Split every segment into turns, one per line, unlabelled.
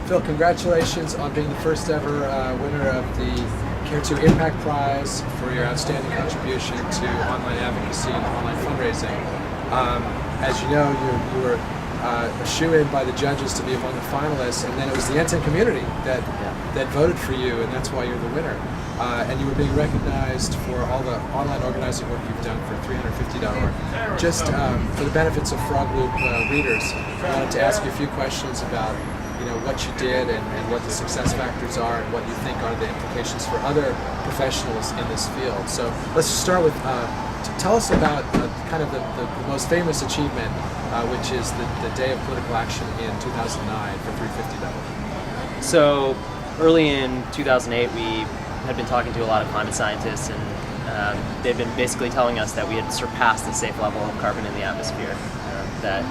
Phil, congratulations on being the first ever winner of the Care2 Impact Prize for your outstanding contribution to online advocacy and online fundraising. As you know, you were a shoe-in by the judges to be among the finalists, and then it was the NTEN community that voted for you, and that's why you're the winner. And you were being recognized for all the online organizing work you've done for $350. Just for the benefits of Frog Loop readers, I wanted to ask you a few questions about what you did and what the success factors are and what you think are the implications for other professionals in this field. So let's just start with, tell us about kind of the most famous achievement, which is the Day of Political Action in 2009 for $350.
So early in 2008, we had been talking to a lot of climate scientists, and they've been basically telling us that we had surpassed the safe level of carbon in the atmosphere that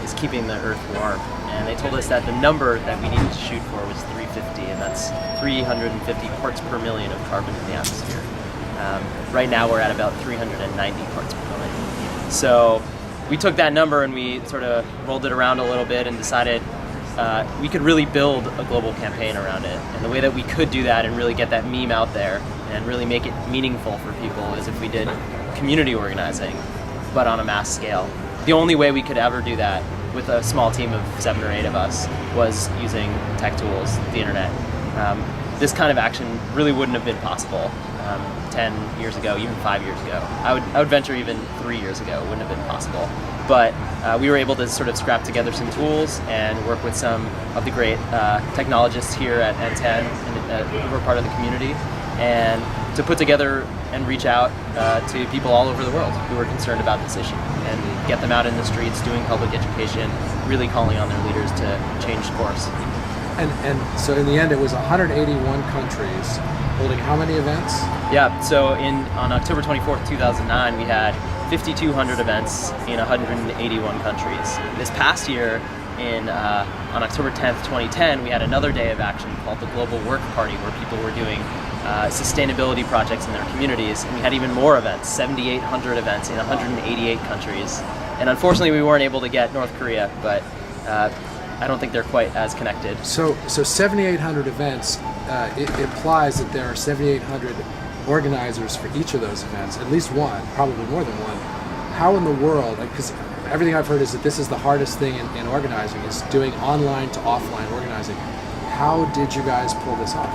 is keeping the Earth warm. And they told us that the number that we needed to shoot for was 350, and that's 350 parts per million of carbon in the atmosphere. Right now we're at about 390 parts per million. So we took that number and we sort of rolled it around a little bit and decided we could really build a global campaign around it. And the way that we could do that and really get that meme out there and really make it meaningful for people is if we did community organizing, but on a mass scale. The only way we could ever do that with a small team of 7 or 8 of us was using tech tools, the internet. This kind of action really wouldn't have been possible 10 years ago, even 5 years ago. I would venture even 3 years ago it wouldn't have been possible. But we were able to sort of scrap together some tools and work with some of the great technologists here at NTEN who were part of the community, and to put together and reach out to people all over the world who are concerned about this issue and get them out in the streets doing public education, really calling on their leaders to change course.
And so in the end it was 181 countries holding how many events?
Yeah, so on October 24th, 2009, we had 5,200 events in 181 countries. This past year, on October 10th, 2010, we had another day of action called the Global Work Party, where people were doing sustainability projects in their communities, and we had even more events, 7,800 events in 188 countries. And unfortunately, we weren't able to get North Korea, but I don't think they're quite as connected.
So 7,800 events, it implies that there are 7,800 organizers for each of those events, at least one, probably more than one. How in the world, because everything I've heard is that this is the hardest thing in organizing, is doing online to offline organizing. How did you guys pull this off?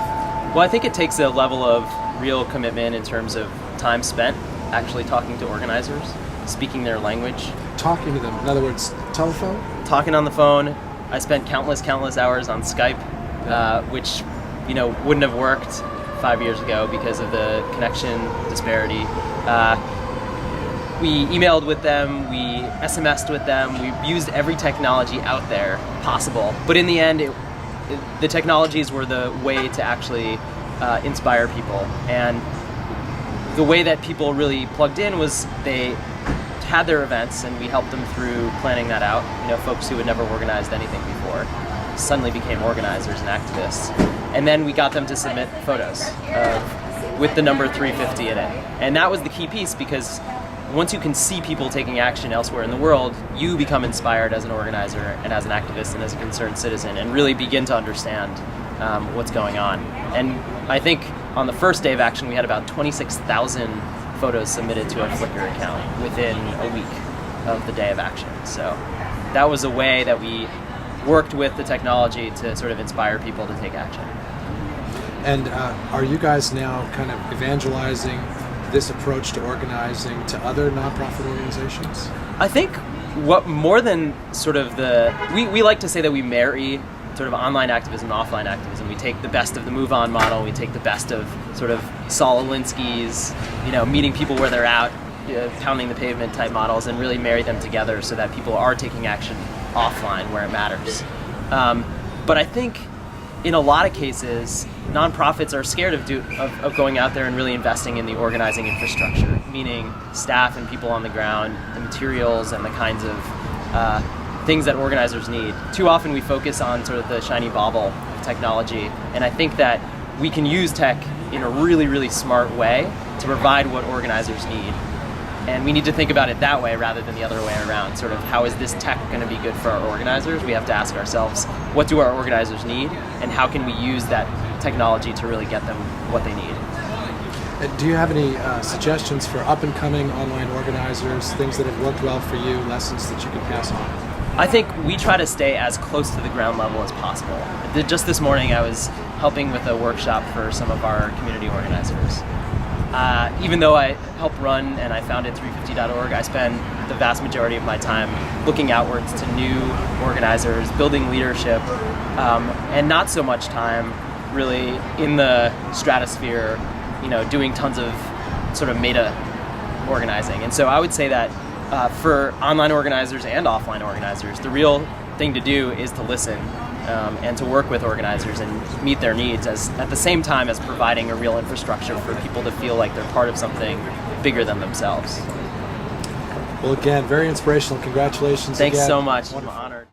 Well, I think it takes a level of real commitment in terms of time spent actually talking to organizers, speaking their language.
Talking to them, in other words, telephone?
Talking on the phone. I spent countless hours on Skype, which wouldn't have worked 5 years ago because of the connection disparity. We emailed with them, we SMS'd with them, we used every technology out there possible. But in the end, the technologies were the way to actually inspire people. And the way that people really plugged in was they had their events and we helped them through planning that out. Folks who had never organized anything before suddenly became organizers and activists. And then we got them to submit photos with the number 350 in it. And that was the key piece, because once you can see people taking action elsewhere in the world, you become inspired as an organizer and as an activist and as a concerned citizen, and really begin to understand what's going on. And I think on the first day of action, we had about 26,000 photos submitted to a Flickr account within a week of the day of action. So that was a way that we worked with the technology to sort of inspire people to take action.
And are you guys now kind of evangelizing this approach to organizing to other nonprofit organizations?
I think what more than sort of we like to say that we marry sort of online activism and offline activism. We take the best of the Move On model, we take the best of sort of Saul Alinsky's, meeting people where they're at, pounding the pavement type models, and really marry them together so that people are taking action offline where it matters. But I think in a lot of cases, nonprofits are scared of going out there and really investing in the organizing infrastructure, meaning staff and people on the ground, the materials and the kinds of things that organizers need. Too often we focus on sort of the shiny bauble of technology, and I think that we can use tech in a really, really smart way to provide what organizers need. And we need to think about it that way rather than the other way around. Sort of, how is this tech going to be good for our organizers? We have to ask ourselves, what do our organizers need, and how can we use that technology to really get them what they need?
And do you have any suggestions for up-and-coming online organizers, things that have worked well for you, lessons that you can pass on?
I think we try to stay as close to the ground level as possible. Just this morning I was helping with a workshop for some of our community organizers. Even though I help run and I founded 350.org, I spend the vast majority of my time looking outwards to new organizers, building leadership, and not so much time really in the stratosphere, doing tons of sort of meta organizing. And so I would say that for online organizers and offline organizers, the real thing to do is to listen and to work with organizers and meet their needs at the same time as providing a real infrastructure for people to feel like they're part of something bigger than themselves.
Well, again, very inspirational. Congratulations.
Thanks
again.
so much.
Wonderful.
I'm honored.